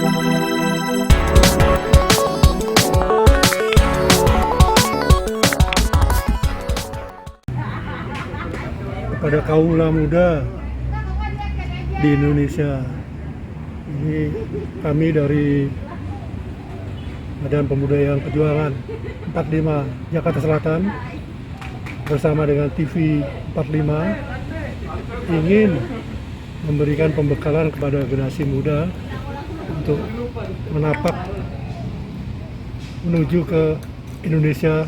Kepada kaula muda di Indonesia, ini kami dari Badan Pembudayaan Perjuangan 45 Jakarta Selatan bersama dengan TV 45 ingin memberikan pembekalan kepada generasi muda untuk menapak menuju ke Indonesia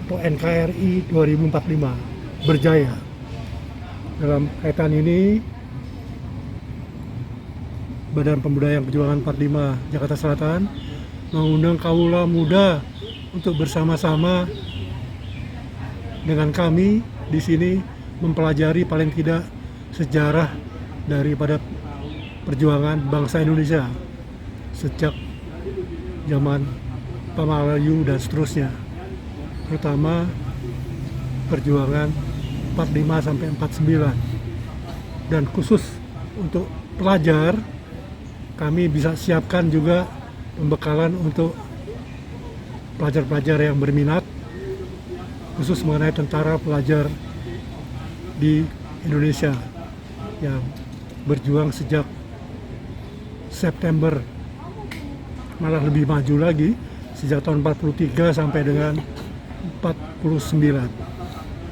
atau NKRI 2045 berjaya. Dalam kaitan ini, Badan Pembudayaan Perjuangan 45 Jakarta Selatan mengundang kaula muda untuk bersama-sama dengan kami di sini mempelajari paling tidak sejarah daripada perjuangan bangsa Indonesia sejak zaman Pamalayu dan seterusnya, terutama perjuangan 45 sampai 49. Dan khusus untuk pelajar, kami bisa siapkan juga pembekalan untuk pelajar-pelajar yang berminat khusus mengenai tentara pelajar di Indonesia yang berjuang sejak September, malah lebih maju lagi sejak tahun 43 sampai dengan 49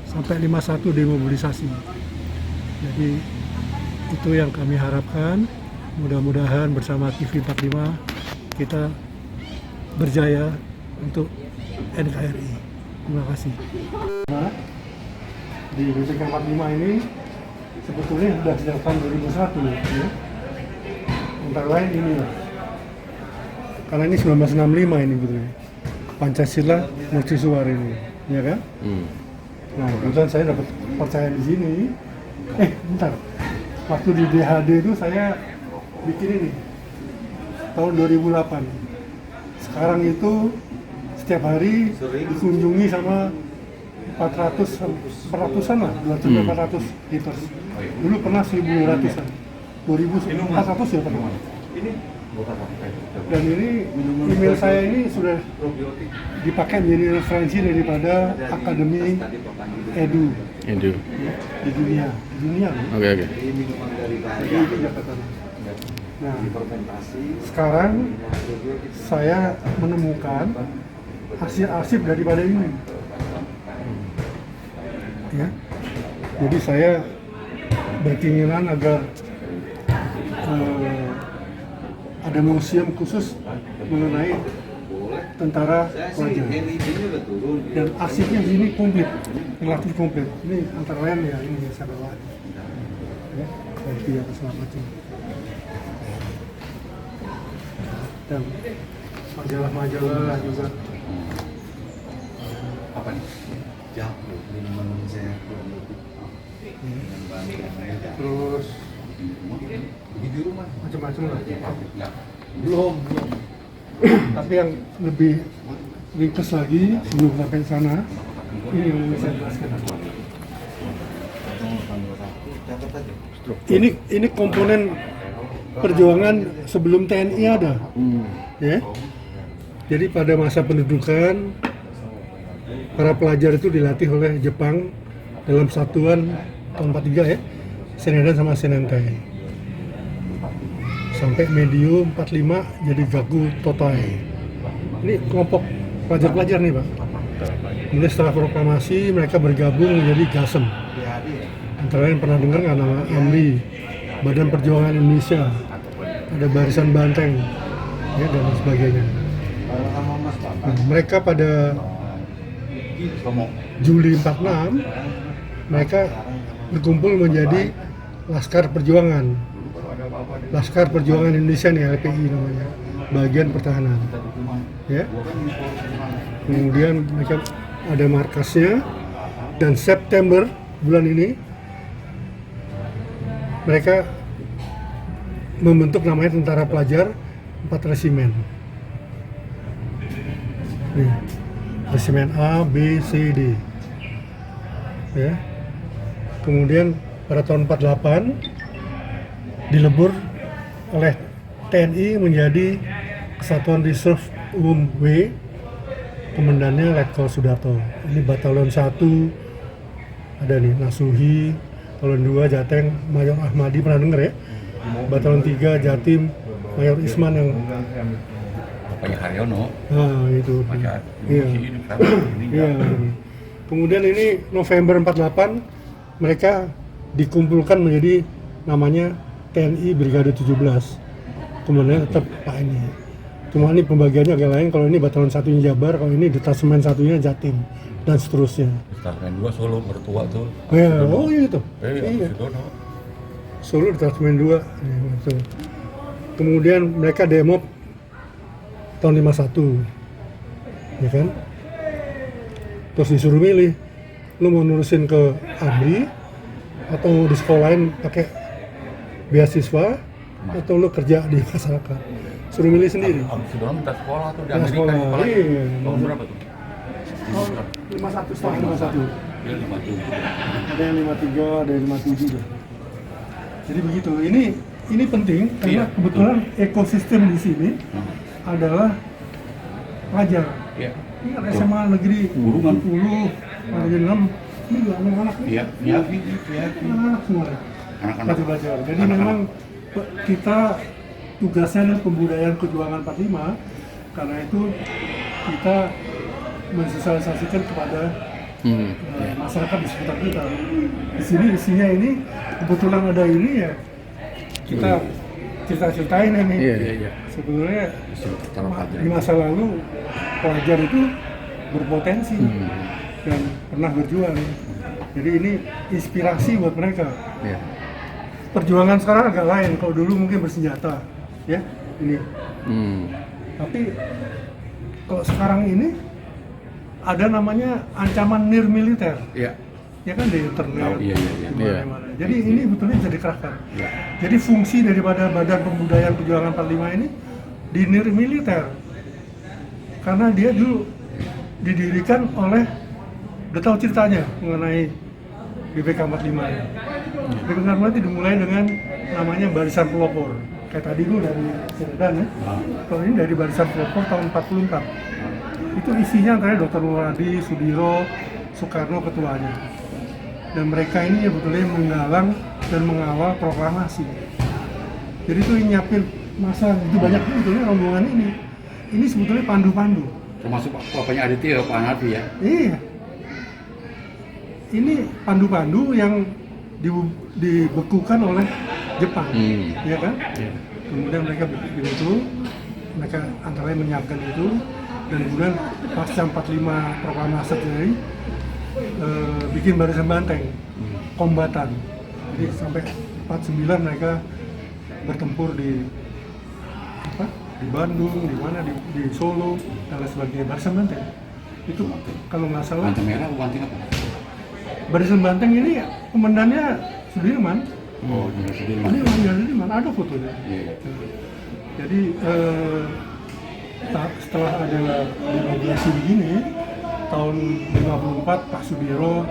sampai 51 demobilisasi. Jadi itu yang kami harapkan, mudah-mudahan bersama TV 45 kita berjaya untuk NKRI. Terima kasih. Di BPK 45 ini sebetulnya sudah sejak tahun 2001 ya. Antara lain ini lah. Karena ini 1965 ini betul. Pancasila mercusuar ini, ya kan? Nah, kemudian saya dapat percaya di sini. Bentar. Waktu di DHD itu saya bikin ini tahun 2008. Sekarang itu setiap hari dikunjungi sama 400-an lah, 200-400 liters. Dulu pernah 1.200-an, 2.400 ya pernah. Dan ini email saya ini sudah dipakai menjadi referensi daripada Akademi Edu di dunia. Oke. Jadi itu Jakarta. Nah, sekarang saya menemukan arsip daripada ini. Ya. Jadi saya berkeinginan agar ada museum khusus mengenai tentara pelajar. Dan arsipnya di sini komplit, relatif komplit. Ini antara lain ya, ini saya bawa. Ya, dari apa segala macam. Dan majalah-majalah juga. Apa nih? Jauh, menurut saya kurang lebih. Terus di rumah macam-macam lah. Belum. Tapi yang lebih ringkas lagi sebelum sampai sana, ini yang saya jelaskan. Ini komponen perjuangan sebelum TNI ada, ya. Jadi pada masa pendudukan para pelajar itu dilatih oleh Jepang dalam satuan tahun 43 ya, Senedan sama Senentai. Sampai medium 45 jadi Gaku Totai. Ini kelompok pelajar-pelajar nih Pak. Kemudian setelah proklamasi mereka bergabung menjadi GASEM. Antara lain pernah dengar nggak nama AMRI, Badan Perjuangan Indonesia, ada Barisan Banteng, ya, dan sebagainya. Nah, mereka pada Juli 46 mereka berkumpul menjadi Laskar Perjuangan Indonesia nih, LPI namanya, bagian pertahanan, ya. Kemudian mereka ada markasnya, dan September bulan ini mereka membentuk namanya Tentara Pelajar 4 Resimen. Nih, Resimen A, B, C, D. Ya. Kemudian pada tahun 48 dilebur oleh TNI menjadi Kesatuan Reserve Umum W, komandannya Letkol Sudarto. Ini Batalion 1 ada nih Nasuhi, Batalion 2 Jateng Mayor Ahmadi, pernah denger ya? Batalion 3 Jatim Mayor Isman yang Bapaknya Haryono. nah itu. Masih Iya. ini kan ini Iya. Kemudian ini November 48 mereka dikumpulkan menjadi namanya TNI Brigade 17. Komandannya tetap Pak ini. Cuma ini pembagiannya agak lain, kalau ini Batalion satunya Jabar, kalau ini detasemen satunya Jatim dan seterusnya. Detasemen 2 Solo mertua tuh. Ya, oh iya itu. Iya. Sudono. Solo detasemen 2. Ya, betul. Kemudian mereka demo tahun 51. Ya kan? Terus disuruh milih, lu mau nurusin ke ABRI atau mau di sekolahin pakai beasiswa atau lu kerja di masyarakat. Suruh milih sendiri. Om Sudono minta sekolah tuh di Minta Amerika. sekolah, Sekolah. iya. Tahun berapa tuh? Oh, 51 setengah 51. Dia 57. Ada yang 53, ada yang 57 juga. Jadi begitu. Ini penting karena Iya, kebetulan ekosistem di sini adalah pelajar. Iya. Ini kan SMA negeri Burungan. 10, negeri 6. Ini juga anak-anak. Iya, iya, iya. Anak-anak semua. Anak-anak. Belajar. Jadi Anak-anak. memang kita tugasnya adalah pembudayaan perjuangan 45. Karena itu kita mensosialisasikan kepada masyarakat di sekitar kita. Di sini isinya ini kebetulan ada ini ya kita cerita-ceritain ini. Iya. Sebenarnya Taruh di masa lalu pelajar itu berpotensi dan pernah berjuang. Jadi ini inspirasi buat mereka. Iya. Perjuangan sekarang agak lain. Kalau dulu mungkin bersenjata, ya ini. Tapi kalau sekarang ini ada namanya ancaman nir militer, Iya. ya kan di internet, Oh, iya. di mana-mana. Jadi ini betulnya bisa dikerahkan. Iya. Jadi fungsi daripada Badan Pembudayaan Perjuangan 45 ini di nir militer, karena dia dulu didirikan oleh, udah tahu ceritanya mengenai BPK 45 ya. BPK 45 itu dimulai dengan namanya Barisan Pelopor. Kayak tadi dulu dari Sedan ya. Kalau ini dari Barisan Pelopor tahun 44. Itu isinya antara Dr. Muradi, Sudiro, Soekarno ketuanya. Dan mereka ini ya betulnya menggalang dan mengawal proklamasi. Jadi itu nyiapin masa itu banyak sebetulnya rombongan ini. Ini sebetulnya pandu-pandu. Termasuk bapaknya Aditya, Pak Hanafi ya. Iya. Ini pandu-pandu yang dibekukan oleh Jepang, ya kan? Iya. Kemudian mereka bikin itu, mereka antara lain menyiapkan itu, dan kemudian pasca 45 proklamasi ini bikin barisan banteng, kombatan. Jadi sampai 49 mereka bertempur di apa? Di Bandung, di mana di Solo dan lain sebagainya. Barisan banteng itu kalau nggak salah. Banteng merah, banteng apa? Barisan banteng ini komandannya Sudirman. Oh, Sudirman. Sudirman, ada fotonya. Iya. Jadi setelah ada demokrasi begini, tahun 54 Pak Sudiro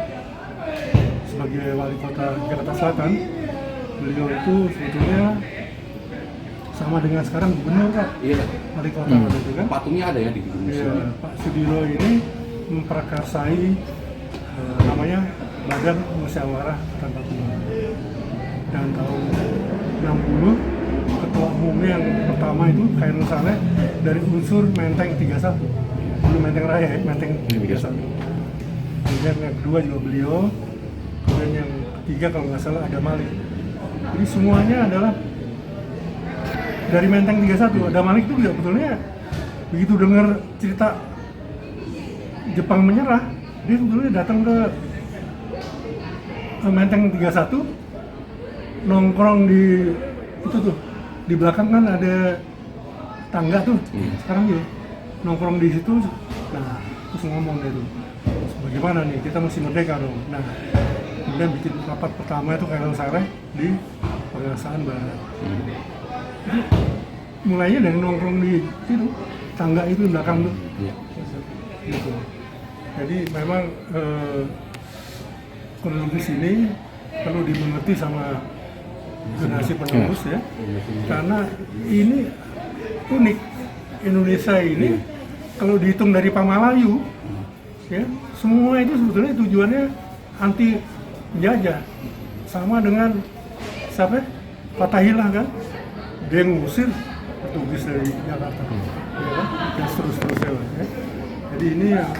sebagai wali kota Jakarta Selatan, beliau itu sebetulnya sama dengan sekarang gubernur kan, Iya. wali kota waktu itu kan. Patungnya ada ya di Indonesia. Iya, Pak Sudiro ini memprakarsai namanya Badan Musyawarah Kota dan tahun 60 ketua umumnya yang pertama itu Khairul Saleh dari unsur Menteng 31, dulu Menteng Raya ya, Menteng 31. Kemudian yang kedua juga beliau, kemudian yang ketiga kalau nggak salah ada Malik. Jadi semuanya adalah dari Menteng 31. Ada Malik itu juga betulnya begitu dengar cerita Jepang menyerah, dia sebetulnya datang ke Menteng 31, nongkrong di itu tuh, di belakang kan ada tangga tuh, sekarang juga nongkrong di situ. Nah, terus ngomong gitu, bagaimana nih, kita mesti merdeka dong. Nah, kemudian bikin rapat pertama itu Khairul Saleh di Pegangsaan Barat. Jadi, mulainya dari nongkrong di situ, tangga itu di belakang tuh. Gitu. Jadi memang kronologis ini perlu dimengerti sama generasi penerus ya. Karena ini unik, Indonesia ini kalau dihitung dari Pamalayu ya, semua itu sebetulnya tujuannya anti penjajah, sama dengan siapa? Fatahillah kan, dia ngusir Portugis dari Jakarta, ya kan? Dan seterusnya lah, ya. Jadi ini yang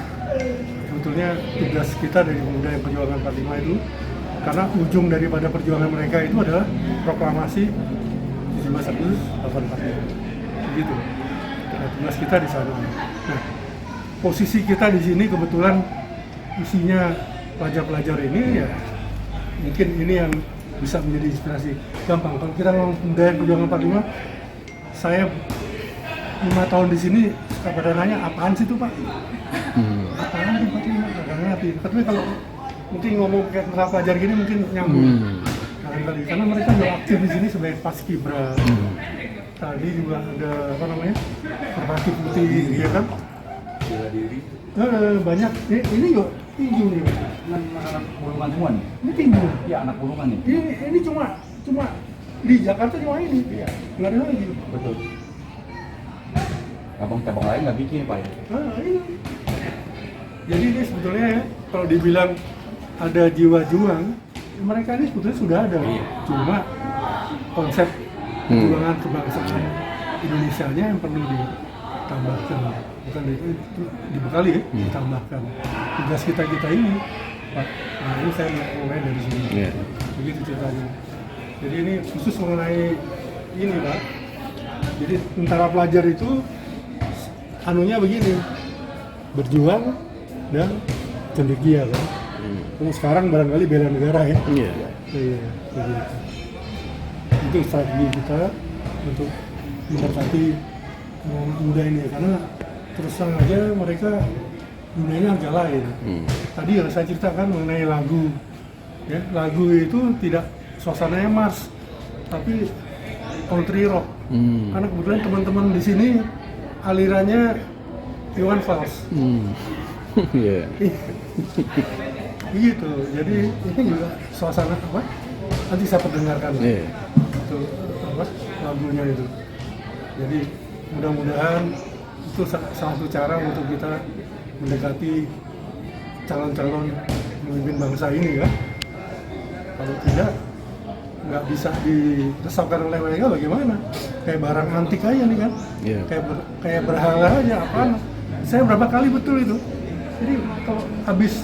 sebetulnya tugas kita dari Pemuda yang Perjuangan 45 itu, karena ujung daripada perjuangan mereka itu adalah proklamasi 17 Agustus 1945, begitu. Nah, tugas kita di sana. Nah, posisi kita di sini kebetulan isinya pelajar-pelajar ini ya, mungkin ini yang bisa menjadi inspirasi. Gampang kalau kita ngomong Pemuda yang Perjuangan 45, saya 5 tahun di sini suka pada nanya apaan sih itu Pak? Apaan sih 45? Nggak ngerti. Tapi kalau mungkin ngomong kayak tentara pelajar gini mungkin nyambung. Kali karena mereka juga aktif di sini sebagai paskibra. Tadi juga ada apa namanya? Merpati Putih, ya kan? Bela diri. Banyak. Ini juga tinju nih. Anak burungan semua nih. Ini tinju. Iya, anak burungan nih. Ini cuma di Jakarta cuma ini. Iya. Nggak ada lagi. Betul. Cabang-cabang lain nggak bikin Pak ya? Ini. Jadi ini sebetulnya ya, kalau dibilang ada jiwa juang, mereka ini sebetulnya sudah ada. Iya. Cuma konsep perjuangan kebangsaan Indonesianya yang perlu ditambahkan, bukan dibekali ya, ditambahkan. Tugas kita ini, Pak. Nah ini saya mulai dari sini. Yeah. Begitu ceritanya. Jadi ini khusus mengenai ini Pak. Jadi tentara pelajar itu anunya begini, berjuang dan cendekia kan. Terus sekarang barangkali bela negara ya. Iya. Iya, begitu. Itu strategi kita untuk mendekati muda ini, karena terus terang aja mereka dunianya agak lain. Tadi yang saya ceritakan mengenai lagu, ya lagu itu tidak suasananya mars, tapi country rock. Karena kebetulan teman-teman di sini alirannya Iwan Fals. Iya. Gitu. Jadi ini juga suasana apa? Nanti saya perdengarkan. Iya. Itu apa? Lagunya itu. Jadi mudah-mudahan itu salah satu cara untuk kita mendekati calon-calon pemimpin bangsa ini kan. Kalau tidak, nggak bisa diresapkan oleh mereka bagaimana? Kayak barang antik aja nih kan. Iya. Kayak berhala aja apaan. Saya berapa kali betul itu. Jadi kalau habis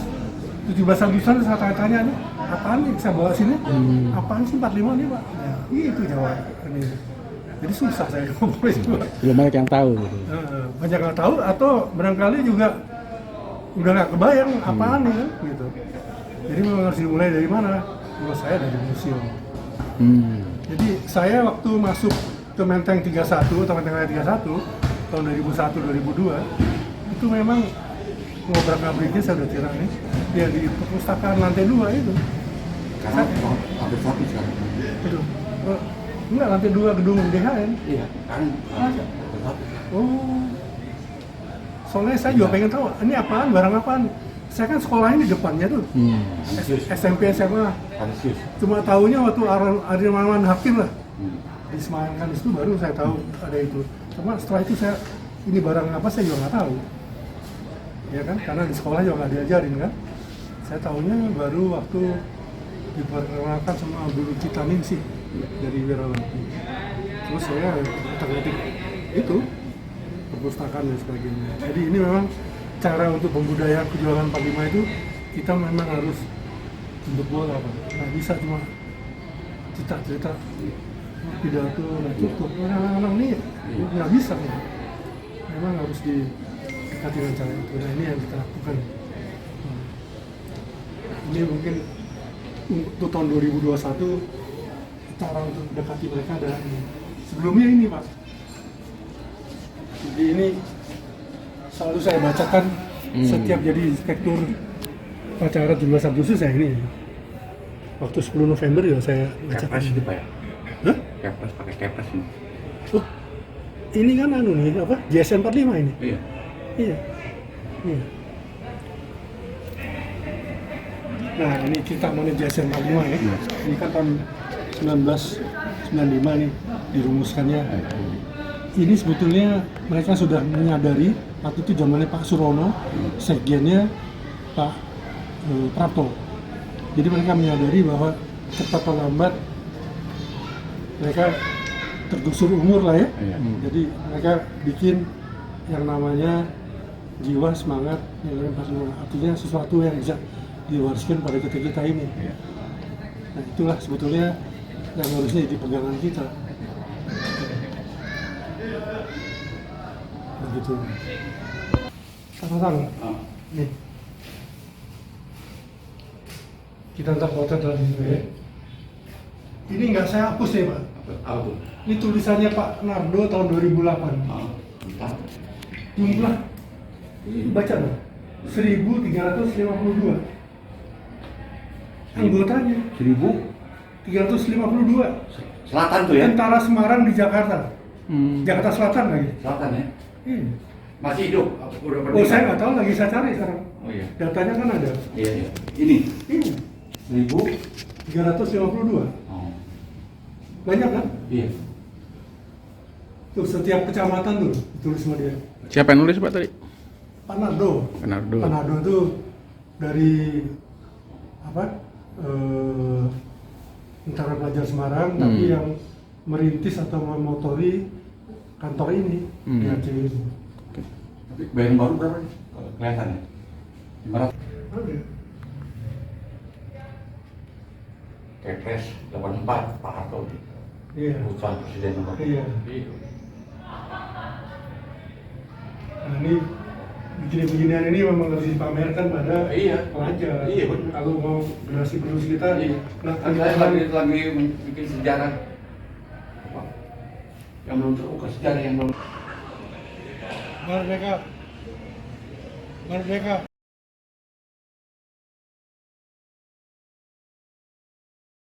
17 Agustusan saya tanya-tanya nih, apaan nih saya bawa sini? Apaan sih 45 nih Pak? Ya, itu jawab ini. Jadi susah saya ngomong itu. Belum banyak yang tahu gitu. Banyak nggak tahu atau barangkali juga udah nggak kebayang apaan nih kan gitu. Jadi memang harus dimulai dari mana? Menurut saya dari museum. Jadi saya waktu masuk ke Menteng 31 atau Menteng Raya 31 tahun 2001-2002 itu memang ngobrak-abriknya saya udah cerita nih ya di perpustakaan lantai 2 itu. Karena hampir satu sekarang. Itu enggak, lantai 2 gedung DHN. Iya, kan hampir satu. Oh, soalnya saya juga pengen tahu ini apaan, barang apaan. Saya kan sekolahnya di depannya tuh, SMP SMA. Kanisius. Cuma tahunya waktu Arif Maman Hakim lah disemayamkan itu baru saya tahu ada itu. Cuma setelah itu saya ini barang apa saya juga nggak tahu. Ya kan, karena di sekolah juga nggak diajarin kan. Saya tahunya baru waktu diperkenalkan sama guru Citaningsih dari Wirawati. Terus saya terketik itu perpustakaan dan sebagainya. Jadi ini memang cara untuk pembudayaan perjuangan 45 itu kita memang harus untuk bola Pak. Nggak bisa cuma cerita-cerita pidato nggak cukup. Anak-anak ini nggak bisa ya. Memang harus didekati dengan cara itu. Nah ini yang kita lakukan. Ini mungkin untuk tahun 2021 cara untuk mendekati mereka adalah ini. Sebelumnya ini Pak. Jadi ini selalu saya bacakan setiap jadi inspektur upacara 17 Agustus ya ini. Waktu 10 November ya saya bacakan. Kepres itu Pak ya? Hah? Kepres, pakai kepres ini. Oh, ini kan anu nih apa? JSN 45 ini. Iya. Iya. Iya. Nah ini kita mengenai JSN 45 ya. Ini kan tahun 19 95 nih dirumuskannya. Ini sebetulnya mereka sudah menyadari waktu itu zamannya Pak Surono, sekjennya Pak Prapto. Jadi mereka menyadari bahwa cepat atau lambat mereka tergusur umur lah ya. Iya. Jadi mereka bikin yang namanya jiwa, semangat, nilai Pancasila. Artinya sesuatu yang bisa diwariskan pada kita ini. Iya. Nah itulah sebetulnya yang harusnya jadi pegangan kita. Begitu. Tang. Nih. Kita ntar potret lagi ya. Ini nggak saya hapus ya Pak. Apa tuh? Ini tulisannya Pak Nardo tahun 2008. Entah. Jumlah ini baca dong. 1352. Anggotanya 352. Selatan tuh ya? Tentara Semarang di Jakarta. Hmm. Jakarta Selatan lagi. Selatan ya? Iya. Masih hidup? Udah Oh saya nggak tahu, lagi saya cari sekarang. Oh iya. Datanya kan ada. Iya iya. Ini Ini 352. Oh. Banyak kan? Iya. Tuh setiap kecamatan tuh ditulis sama dia. Siapa yang nulis Pak tadi? Pak Nardo. Nardo. Pak Nardo itu dari apa? Tentara Pelajar Semarang, tapi yang merintis atau memotori kantor ini di Aceh itu. Tapi bayar baru berapa nih? Kalau kelihatan ya? 500. Ada. Kepres 84 Pak Harto. Iya. Putusan Presiden nomor. Iya. Nah ini begini-beginian ini memang harus dipamerkan pada Iya. pelajar. Iya, betul. Kalau mau generasi penerus kita, Iya. nah Kan saya lagi bikin sejarah. Apa? Yang belum terbuka sejarah yang belum. Merdeka. Merdeka.